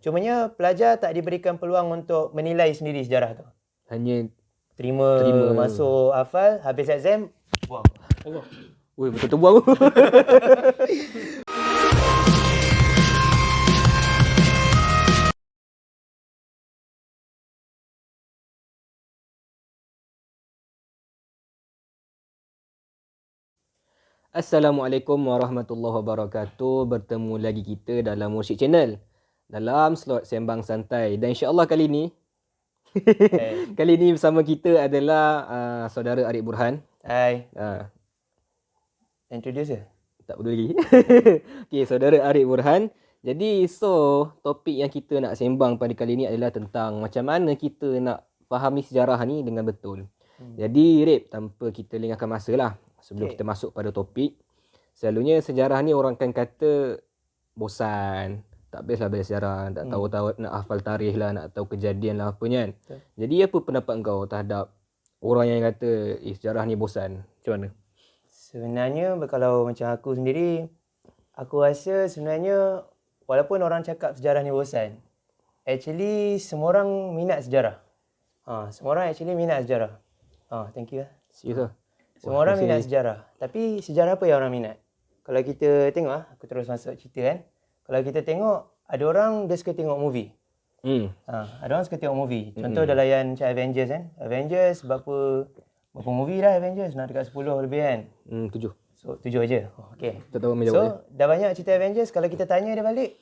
Cumanya pelajar tak diberikan peluang untuk menilai sendiri sejarah tu. Hanya Terima, masuk, hafal, habis exam, buang. Allah. Woi, betul terbuang. Assalamualaikum warahmatullahi wabarakatuh. Bertemu lagi kita dalam Mursyid Channel dalam slot Sembang Santai. Dan insya-Allah kali ni kali ni bersama kita adalah saudara Arif Burhan. Hai. Introduce je. Tak perlu lagi. Okey, saudara Arif Burhan. Jadi topik yang kita nak sembang pada kali ni adalah tentang macam mana kita nak fahami sejarah ni dengan betul. Jadi Rip, tanpa kita lengahkan masa lah, sebelum kita masuk pada topik, selalunya sejarah ni orang kan kata bosan, tak best lah belajar sejarah, tak tahu nak hafal tarikh lah, nak tahu kejadian lah apa kan. Jadi apa pendapat kau terhadap orang yang kata sejarah ni bosan? Macam mana? Sebenarnya kalau macam aku sendiri, aku rasa sebenarnya walaupun orang cakap sejarah ni bosan, actually semua orang minat sejarah. Semua orang actually minat sejarah. Thank you. Serius lah. Semua orang minat sejarah. Tapi sejarah apa yang orang minat? Kalau kita tengok, aku terus masuk cerita kan. Kalau kita tengok, ada orang dia suka tengok movie. Ada orang suka tengok movie. Contoh dah layan macam Avengers kan. Avengers berapa movie dah Avengers? Nak dekat 10 lebih kan? 7. So 7 aja. Okay. Tak tahu menjawab. So dah banyak cerita Avengers. Kalau kita tanya dia balik,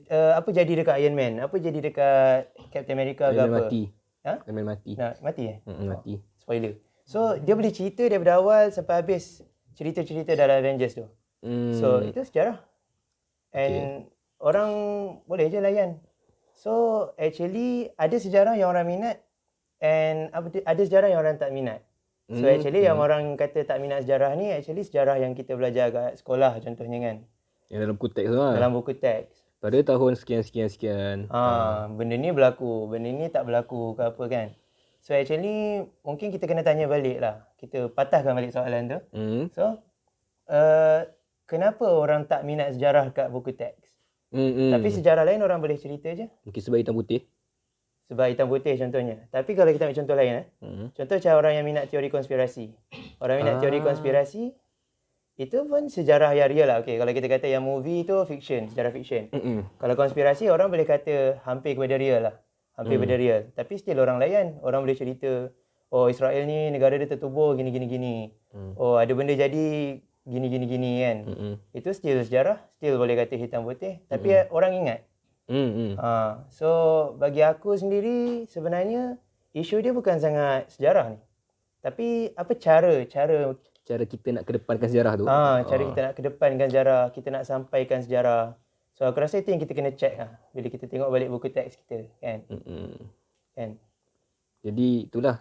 apa jadi dekat Iron Man? Apa jadi dekat Captain America ke apa? Mati. Iron Man mati. Mati Mati. Spoiler. So dia boleh cerita daripada awal sampai habis cerita-cerita dalam Avengers tu. So itu sejarah. And orang boleh je layan. So actually ada sejarah yang orang minat and ada sejarah yang orang tak minat. So actually yang orang kata tak minat sejarah ni actually sejarah yang kita belajar kat sekolah contohnya kan. Yang dalam buku teks tu lah. Dalam buku teks. Pada tahun sekian. Benda ni berlaku, benda ni tak berlaku ke apa kan. So actually mungkin kita kena tanya balik lah. Kita patahkan balik soalan tu. So kenapa orang tak minat sejarah kat buku teks? Tapi sejarah lain orang boleh cerita je. Mungkin sebab hitam putih. Sebab hitam putih contohnya. Tapi kalau kita ambil contoh lain contoh macam orang yang minat teori konspirasi. Orang minat teori konspirasi, itu pun sejarah yang real lah. Okay, kalau kita kata yang movie tu fiction, sejarah fiction. Kalau konspirasi orang boleh kata hampir kepada real lah. Hampir kepada real. Tapi still orang layan. Orang boleh cerita, oh Israel ni negara dia tertubuh gini. Oh ada benda jadi gini kan. Itu still sejarah. Still boleh kata hitam putih. Tapi orang ingat. So bagi aku sendiri sebenarnya isu dia bukan sangat sejarah ni. Tapi apa cara kita nak kedepankan sejarah tu. Cara kita nak kedepankan sejarah, kita nak sampaikan sejarah. So aku rasa itu yang kita kena check lah bila kita tengok balik buku teks kita kan. Kan. Jadi itulah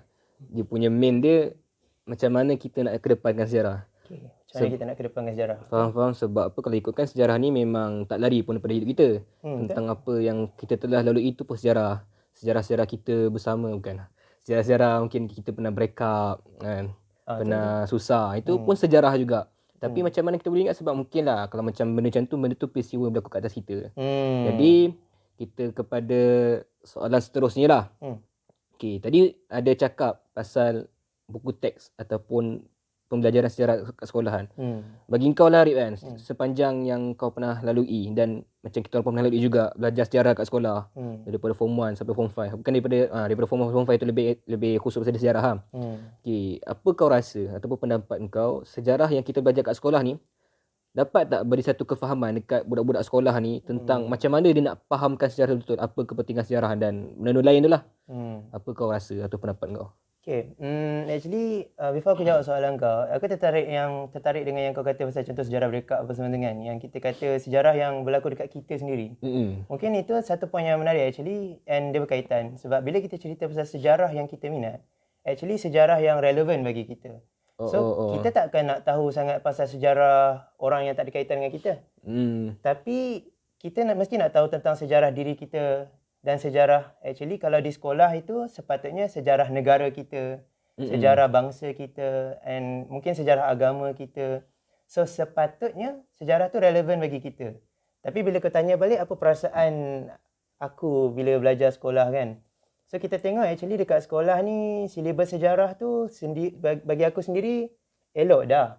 dia punya main dia, macam mana kita nak kedepankan sejarah. Macam mana kita nak kedepankan sejarah. Faham. Sebab apa, kalau ikutkan sejarah ni memang tak lari pun daripada hidup kita. Tentang apa yang kita telah lalui itu pun sejarah. Sejarah-sejarah kita bersama bukan. Sejarah-sejarah mungkin kita pernah break up kan. Pernah susah. Itu pun sejarah juga. Tapi macam mana kita boleh ingat, sebab mungkin lah kalau macam benda macam tu, benda tu peristiwa berlaku kat atas kita. Jadi kita kepada soalan seterusnya lah. Okay, tadi ada cakap pasal buku teks ataupun pembelajaran sejarah kat sekolahan. Bagi kau lah Rip kan, sepanjang yang kau pernah lalui, dan macam kita orang pernah lalui juga belajar sejarah kat sekolah, daripada form 1 sampai form 5. Bukan daripada form 1 form 5 tu lebih khusus pasal sejarah. Okay, apa kau rasa ataupun pendapat kau, sejarah yang kita belajar kat sekolah ni dapat tak beri satu kefahaman dekat budak-budak sekolah ni tentang macam mana dia nak fahamkan sejarah betul, apa kepentingan sejarah dan benda-benda lain tu lah. Apa kau rasa atau pendapat kau? Okay, actually before aku jawab soalan kau, aku tertarik dengan yang kau kata pasal contoh sejarah breakup apa semua dengan yang kita kata sejarah yang berlaku dekat kita sendiri. Mungkin itu satu poin yang menarik actually, and dia berkaitan sebab bila kita cerita pasal sejarah yang kita minat, actually sejarah yang relevan bagi kita. So kita takkan nak tahu sangat pasal sejarah orang yang tak ada kaitan dengan kita. Tapi kita mesti nak tahu tentang sejarah diri kita. Dan sejarah, actually kalau di sekolah itu sepatutnya sejarah negara kita, sejarah bangsa kita, and mungkin sejarah agama kita. So sepatutnya sejarah tu relevan bagi kita. Tapi bila kau tanya balik apa perasaan aku bila belajar sekolah kan. So kita tengok actually dekat sekolah ni silibus sejarah tu bagi aku sendiri elok dah.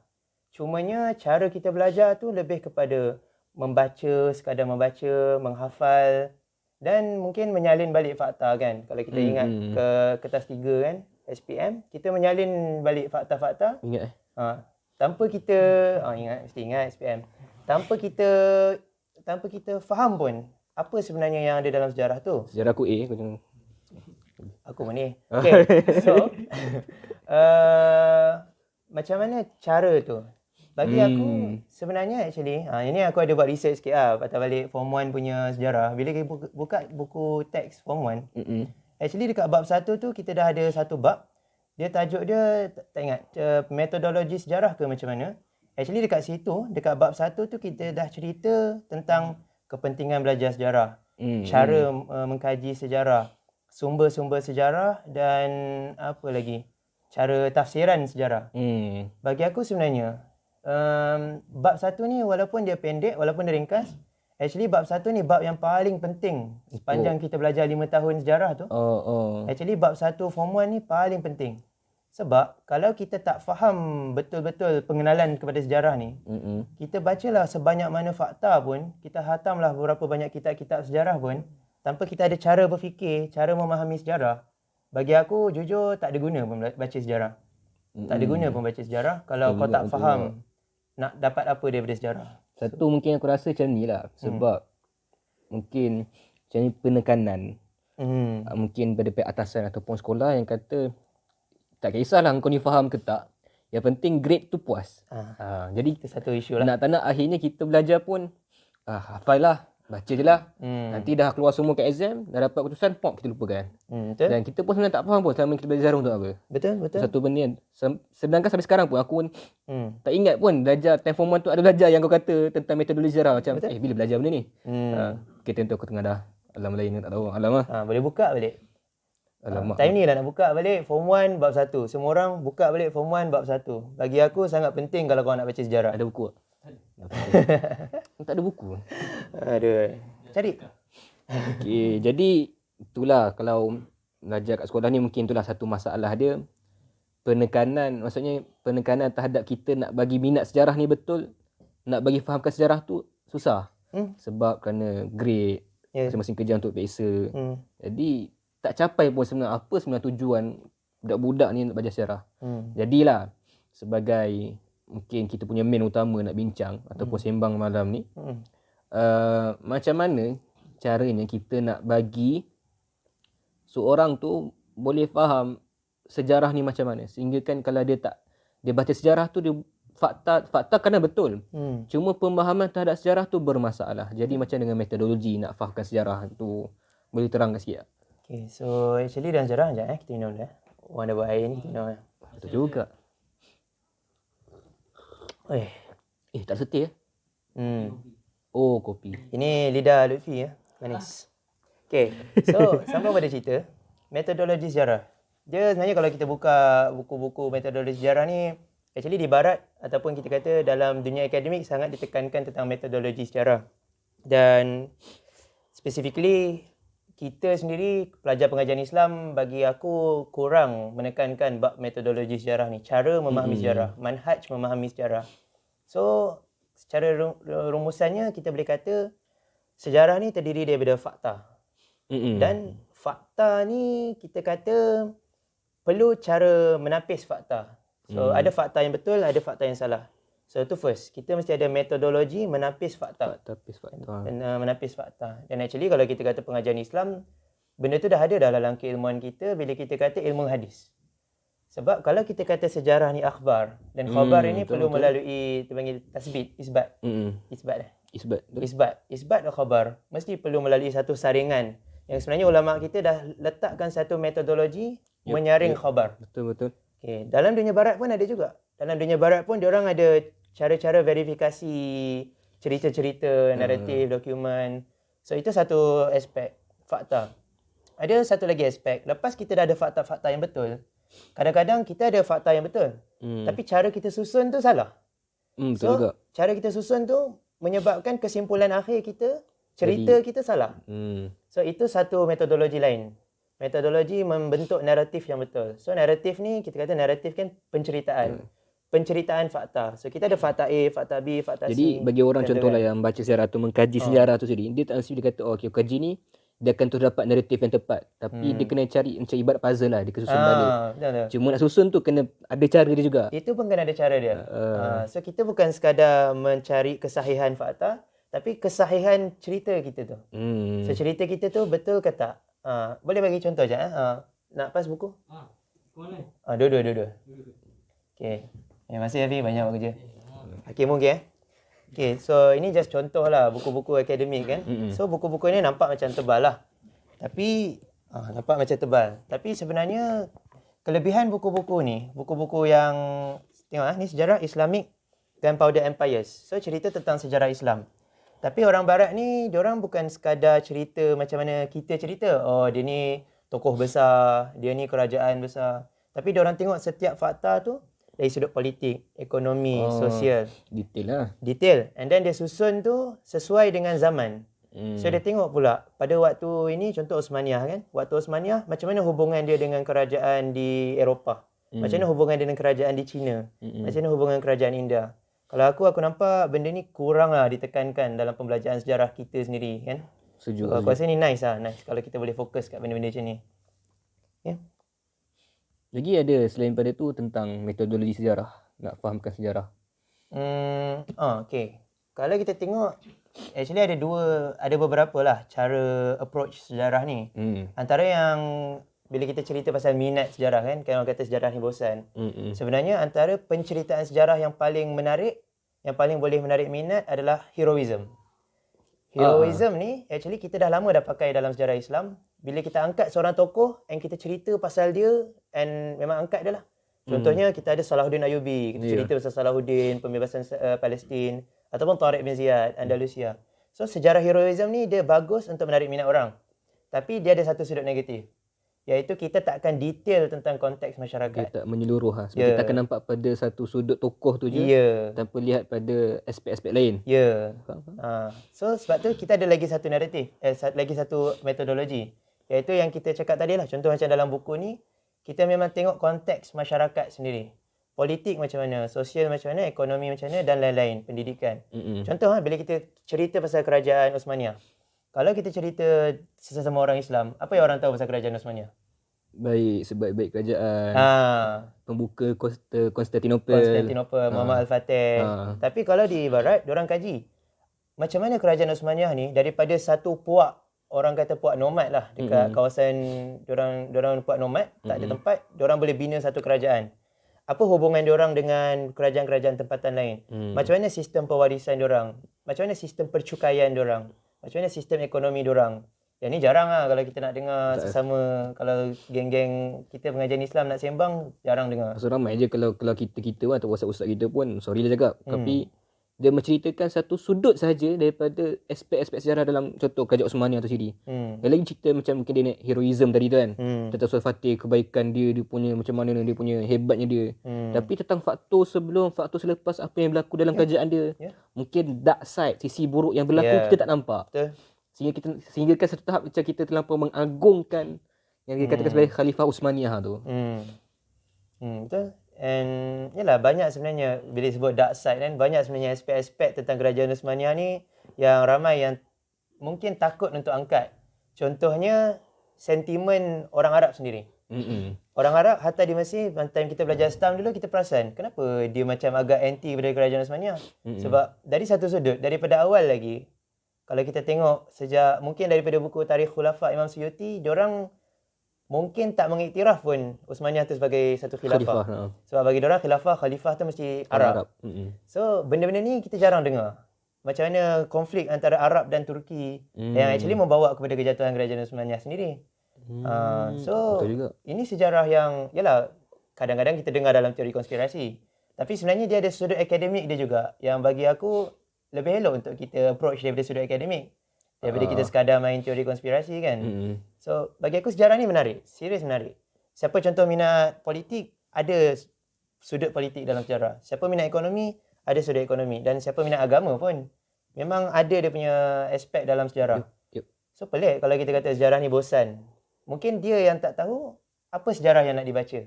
Cumanya cara kita belajar tu lebih kepada membaca, sekadar membaca, menghafal dan mungkin menyalin balik fakta kan. Kalau kita ingat ke kertas 3 kan, SPM, kita menyalin balik fakta-fakta. Ingat Tanpa kita mesti ingat SPM. Tanpa kita faham pun apa sebenarnya yang ada dalam sejarah tu. sejarah aku A, aku jangan. Aku mana? Okay. So macam mana cara tu? Bagi aku sebenarnya actually ini aku ada buat research sikit patah balik form 1 punya sejarah. Bila kita buka buku teks form 1, actually dekat bab 1 tu kita dah ada satu bab. Dia tajuk dia tak ingat metodologi sejarah ke macam mana. Actually dekat situ, dekat bab 1 tu kita dah cerita tentang kepentingan belajar sejarah, cara mengkaji sejarah, sumber-sumber sejarah dan apa lagi? Cara tafsiran sejarah. Bagi aku sebenarnya bab 1 ni walaupun dia pendek, walaupun dia ringkas, actually bab 1 ni bab yang paling penting sepanjang kita belajar 5 tahun sejarah tu. Actually bab 1 form 1 ni paling penting. Sebab kalau kita tak faham betul-betul pengenalan kepada sejarah ni, kita bacalah sebanyak mana fakta pun, kita hatamlah berapa banyak kitab-kitab sejarah pun, tanpa kita ada cara berfikir, cara memahami sejarah, bagi aku jujur tak ada guna pun baca sejarah. Tak ada guna pun baca sejarah kalau kau tak faham nak dapat apa daripada sejarah. Satu mungkin aku rasa macam ni lah. Sebab mungkin macam ni penekanan. Mungkin pada pihak atasan ataupun sekolah yang kata tak kisahlah kau ni faham ke tak. Yang penting grade tu puas. Jadi itu satu isu lah. Nak tak nak akhirnya kita belajar pun hafal lah. Baca je lah. Nanti dah keluar semua kat exam, dah dapat keputusan, kita lupakan. Betul? Dan kita pun sebenarnya tak faham pun selama kita belajar untuk apa. Betul. Satu benda yang sedangkan sampai sekarang pun aku pun tak ingat pun belajar time form 1 tu ada belajar yang kau kata tentang metodologi sejarah macam bila belajar benda ni. Kita tentu aku tengah dah alam lain tak tahu alam lah. Boleh buka balik. Alamak. Time ni lah nak buka balik form 1 bab 1. Semua orang buka balik form 1 bab 1. Bagi aku sangat penting kalau kau nak baca sejarah. Ada buku tak? Tak ada buku. Aduh. Cari. Okey, jadi itulah kalau belajar kat sekolah ni mungkin itulah satu masalah dia. Penekanan, maksudnya penekanan terhadap kita nak bagi minat sejarah ni betul, nak bagi fahamkan sejarah tu susah. Sebab kerana grade, masing-masing kerja untuk peksa. Jadi tak capai pun sebenarnya apa sebenarnya tujuan budak-budak ni nak belajar sejarah. Jadilah sebagai mungkin kita punya main utama nak bincang ataupun sembang malam ni, macam mana caranya kita nak bagi seorang tu boleh faham sejarah ni macam mana, sehingga kan kalau dia baca sejarah tu dia fakta kena betul, cuma pemahaman terhadap sejarah tu bermasalah. Jadi macam dengan metodologi nak fahamkan sejarah tu, boleh terangkan sikit tak? Okay, so actually dalam sejarah sekejap kita minum dah. Orang dah buat air ni, kita minum dah. Betul juga. Tak setih Oh, kopi. Ini lidah Lutfi ya, manis. Okay, so sambung pada cerita metodologi sejarah. Dia sebenarnya kalau kita buka buku-buku metodologi sejarah ni, actually di barat ataupun kita kata dalam dunia akademik sangat ditekankan tentang metodologi sejarah. Dan specifically kita sendiri pelajar pengajian Islam, bagi aku kurang menekankan bab metodologi sejarah ni, cara memahami sejarah, manhaj memahami sejarah. So secara rumusannya kita boleh kata sejarah ni terdiri daripada fakta. Dan fakta ni kita kata perlu cara menapis fakta. So ada fakta yang betul, ada fakta yang salah. So itu first, kita mesti ada metodologi menapis fakta. Menapis fakta. Dan actually kalau kita kata pengajian Islam, benda tu dah ada dalam keilmuan kita bila kita kata ilmu hadis. Sebab kalau kita kata sejarah ni akhbar, dan khabar ini perlu melalui dipanggil tasbit, isbat. Isbat dan khabar mesti perlu melalui satu saringan yang sebenarnya ulama kita dah letakkan satu metodologi menyaring khabar. Betul. Okay. Dalam dunia barat pun ada juga. Dalam dunia barat pun diorang ada cara-cara verifikasi cerita-cerita, naratif, dokumen. So itu satu aspek fakta. Ada satu lagi aspek, lepas kita dah ada fakta-fakta yang betul, kadang-kadang kita ada fakta yang betul, tapi cara kita susun tu salah. Betul juga. Cara kita susun tu menyebabkan kesimpulan akhir kita cerita kita salah. Hmm. So itu satu metodologi lain. Metodologi membentuk naratif yang betul. So naratif ni kita kata naratif kan penceritaan. Penceritaan fakta. So kita ada fakta A, fakta B, fakta C. Jadi bagi orang macam tu contohlah kan. yang baca sejarah tu, mengkaji sejarah tu sendiri, dia tak mesti dia kata okey kaji ni dia akan terus dapat naratif yang tepat. Tapi dia kena cari macam ibarat puzzle lah, dia kena susun balik. Betul. Cuma nak susun tu kena ada cara dia juga. Itu pun kena ada cara dia. So kita bukan sekadar mencari kesahihan fakta, tapi kesahihan cerita kita tu. So cerita kita tu betul ke tak? Boleh bagi contoh je. Nak pas buku? Dua. Okay. Masih Hafiz, banyak buat kerja. Hakim mungkin Okay, so ini just contoh lah buku-buku akademik kan. So buku-buku ni nampak macam tebal lah. Tapi nampak macam tebal. Tapi sebenarnya kelebihan buku-buku ni, buku-buku yang tengok ni sejarah Islamic Gunpowder Empires. So cerita tentang sejarah Islam. Tapi orang barat ni diorang bukan sekadar cerita macam mana kita cerita. Oh, dia ni tokoh besar, dia ni kerajaan besar. Tapi diorang tengok setiap fakta tu dari sudut politik, ekonomi, sosial. Detail lah. Detail. And then dia susun tu sesuai dengan zaman. So dia tengok pula pada waktu ini, contoh Osmaniyah kan. Waktu Osmaniyah, macam mana hubungan dia dengan kerajaan di Eropah. Macam mana hubungan dia dengan kerajaan di China. Macam mana hubungan kerajaan India. Kalau aku nampak benda ni kurang lah ditekankan dalam pembelajaran sejarah kita sendiri kan. Sejuk. Aku rasa ni nice lah. Nice kalau kita boleh fokus kat benda-benda macam ni. Ya. Lagi ada selain pada tu tentang metodologi sejarah, nak fahamkan sejarah. Okay. Kalau kita tengok, actually ada beberapa lah cara approach sejarah ni. Antara yang bila kita cerita pasal minat sejarah kan orang kata sejarah ni bosan. Sebenarnya antara penceritaan sejarah yang paling menarik, yang paling boleh menarik minat adalah heroism. Heroism ni actually kita dah lama dah pakai dalam sejarah Islam. Bila kita angkat seorang tokoh and kita cerita pasal dia and memang angkat dia lah. Contohnya kita ada Salahuddin Ayyubi, kita cerita pasal Salahuddin, pembebasan Palestin ataupun Tariq bin Ziyad, Andalusia. So sejarah heroism ni dia bagus untuk menarik minat orang. Tapi dia ada satu sudut negatif. Iaitu kita tak akan detail tentang konteks masyarakat. Dia tak menyeluruh lah. Sebab kita akan nampak pada satu sudut tokoh tu je. Tanpa lihat pada aspek-aspek lain. So sebab tu kita ada lagi satu naratif. Lagi satu metodologi. Iaitu yang kita cakap tadi lah. Contoh macam dalam buku ni, kita memang tengok konteks masyarakat sendiri. Politik macam mana, sosial macam mana, ekonomi macam mana dan lain-lain, pendidikan. Contoh bila kita cerita pasal kerajaan Osmaniyah. Kalau kita cerita sesama orang Islam, apa yang orang tahu pasal kerajaan Osmaniyah? Baik, sebaik-baik kerajaan. Pembuka Konstantinopel. Muhammad Al-Fatih. Tapi kalau di barat, diorang kaji. Macam mana kerajaan Osmaniyah ni daripada satu puak, orang kata puak nomad lah dekat kawasan diorang puak nomad, tak ada tempat, diorang boleh bina satu kerajaan. Apa hubungan diorang dengan kerajaan-kerajaan tempatan lain? Macam mana sistem pewarisan diorang? Macam mana sistem percukaian diorang? Macam mana sistem ekonomi diorang? Yang ni jarang lah kalau kita nak dengar sesama, kalau geng-geng kita pengajian Islam nak sembang, jarang dengar. So ramai je kalau kita pun atau ustaz-ustaz kita pun, sorry lah cakap. Tapi dia menceritakan satu sudut sahaja daripada aspek-aspek sejarah dalam contoh kerajaan Osmaniyah tu sendiri. Yang lagi cerita macam mungkin dia naik heroism tadi tu kan. Tentang Sultan Fatih, kebaikan dia punya macam mana dia punya hebatnya dia. Tapi tentang faktor sebelum, faktor selepas apa yang berlaku dalam kerajaan dia. Mungkin dark side, sisi buruk yang berlaku kita tak nampak. Betul. Sehingga kan satu tahap macam kita terlampau mengagungkan yang dikatakan sebagai Khalifah Utsmaniyah tu. Betul. And yalah banyak sebenarnya bila sebut dark side kan, banyak sebenarnya aspek-aspek tentang kerajaan Utsmaniyah ni yang ramai yang mungkin takut untuk angkat. Contohnya sentimen orang Arab sendiri. Orang Arab hatta di Mesir, time kita belajar Islam dulu, kita perasan kenapa dia macam agak anti pada kerajaan Utsmaniyah. Sebab dari satu sudut, daripada awal lagi, kalau kita tengok sejak mungkin daripada buku Tarikh Khulafa Imam Suyuti, diorang mungkin tak mengiktiraf pun Utsmaniyah tu sebagai satu khilafah. Sebab bagi diorang khalifah tu mesti Arab. So benda-benda ni kita jarang dengar. Macam mana konflik antara Arab dan Turki yang actually membawa kepada kejatuhan kerajaan Utsmaniyah sendiri. So ini sejarah yang yalah kadang-kadang kita dengar dalam teori konspirasi. Tapi sebenarnya dia ada sudut akademik dia juga yang bagi aku lebih elok untuk kita approach daripada sudut akademik. Daripada kita sekadar main teori konspirasi kan. So bagi aku sejarah ni menarik. Serius menarik. Siapa contoh minat politik, ada sudut politik dalam sejarah. Siapa minat ekonomi, ada sudut ekonomi. Dan siapa minat agama pun, memang ada dia punya aspek dalam sejarah. Yup. So pelik kalau kita kata sejarah ni bosan. Mungkin dia yang tak tahu apa sejarah yang nak dibaca.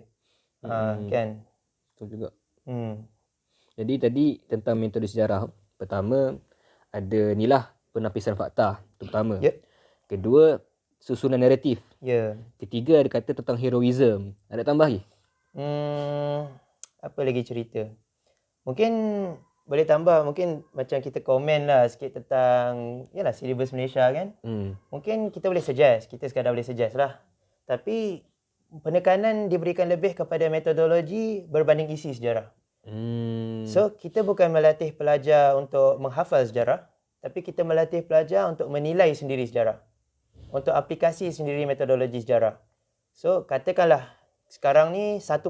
Kan. Betul juga. Hmm. Jadi tadi tentang metode sejarah. Pertama, ada ni lah penapisan fakta. Itu pertama. Yep. Kedua, susunan naratif. Ya. Ketiga, ada kata tentang heroism. Ada tambah lagi? Apa lagi cerita? Mungkin boleh tambah, mungkin macam kita komen lah sikit tentang yalah silibus Malaysia kan. Mungkin kita boleh suggest, kita sekadar boleh suggest lah. Tapi penekanan diberikan lebih kepada metodologi berbanding isi sejarah. So kita bukan melatih pelajar untuk menghafal sejarah, tapi kita melatih pelajar untuk menilai sendiri sejarah, untuk aplikasi sendiri metodologi sejarah. So katakanlah sekarang ni 1%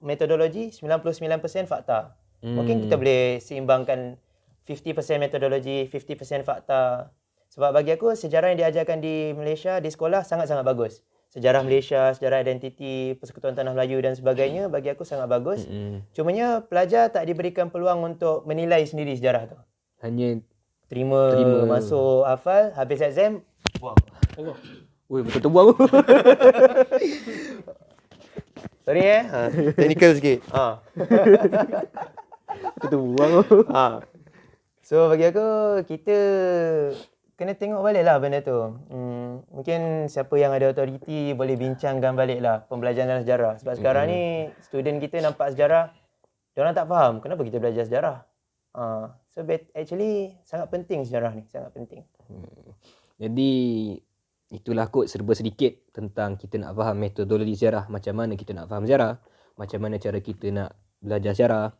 metodologi, 99% fakta. Mungkin kita boleh seimbangkan 50% metodologi, 50% fakta. Sebab bagi aku sejarah yang diajarkan di Malaysia di sekolah sangat-sangat bagus. Sejarah Malaysia, sejarah identiti, Persekutuan Tanah Melayu dan sebagainya bagi aku sangat bagus. Cumanya pelajar tak diberikan peluang untuk menilai sendiri sejarah tu. Hanya Terima. Masuk, hafal, habis exam, buang. Ui, betul-betul buang. Sorry technical sikit. Betul-betul buang. So bagi aku kita kena tengok balik lah benda tu. Mungkin siapa yang ada autoriti boleh bincangkan balik lah pembelajaran dalam sejarah. Sebab sekarang ni student kita nampak sejarah, diorang tak faham kenapa kita belajar sejarah. So actually sangat penting sejarah ni, sangat penting. Jadi itulah kot serba sedikit tentang kita nak faham metodologi sejarah, macam mana kita nak faham sejarah, macam mana cara kita nak belajar sejarah,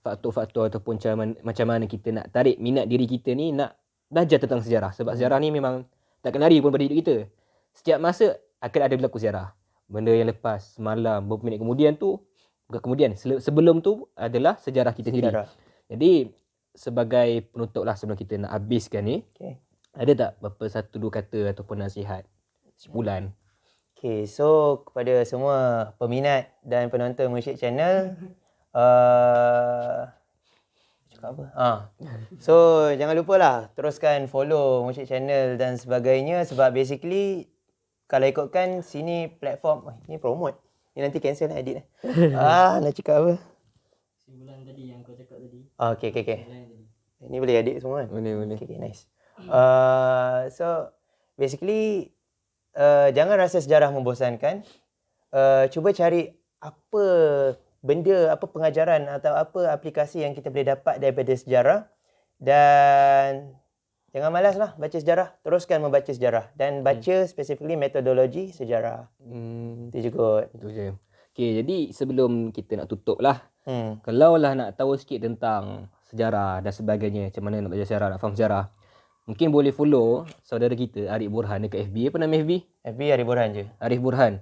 faktor-faktor ataupun macam mana kita nak tarik minat diri kita ni nak belajar tentang sejarah. Sebab sejarah ni memang takkan lari pun pada hidup kita. Setiap masa akan ada berlaku sejarah. Benda yang lepas semalam, beberapa minit kemudian tu, bukan kemudian, sebelum tu adalah sejarah kita sendiri. Jadi sebagai penutup lah sebelum kita nak habiskan ni, ada tak berapa satu dua kata ataupun nasihat sebulan? Okay, so kepada semua peminat dan penonton Mursyid Channel, cakap apa? So jangan lupalah teruskan follow Mursyid Channel dan sebagainya, sebab basically kalau ikutkan sini platform, ni promote. Ni nanti cancel lah edit. Nak cakap apa? Sebulan tadi yang kau cakap tadi. Okay. Ni boleh edit semua kan? Boleh. Okay, nice. So basically jangan rasa sejarah membosankan. Cuba cari apa benda, apa pengajaran atau apa aplikasi yang kita boleh dapat daripada sejarah, dan jangan malas lah baca sejarah. Teruskan membaca sejarah dan baca specifically metodologi sejarah. Itu juga. Itu je. Okay, jadi sebelum kita nak tutup lah, kalau lah nak tahu sikit tentang sejarah dan sebagainya, macam mana nak belajar sejarah, nak faham sejarah, mungkin boleh follow saudara kita Arif Burhan dekat FB. Apa nama FB? FB Arif Burhan je. Arif Burhan.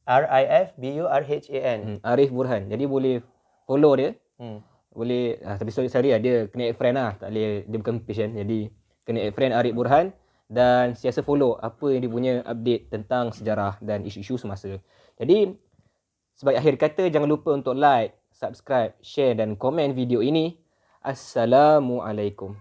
RIFBURHAN. Arif Burhan. Jadi boleh follow dia. Boleh, tapi sorry lah, dia kena add friend lah. Tak boleh, dia bukan page kan. Jadi kena add friend Arif Burhan dan siasa follow apa yang dia punya update tentang sejarah dan isu-isu semasa. Jadi sebagai akhir kata, jangan lupa untuk like, subscribe, share dan komen video ini. Assalamualaikum.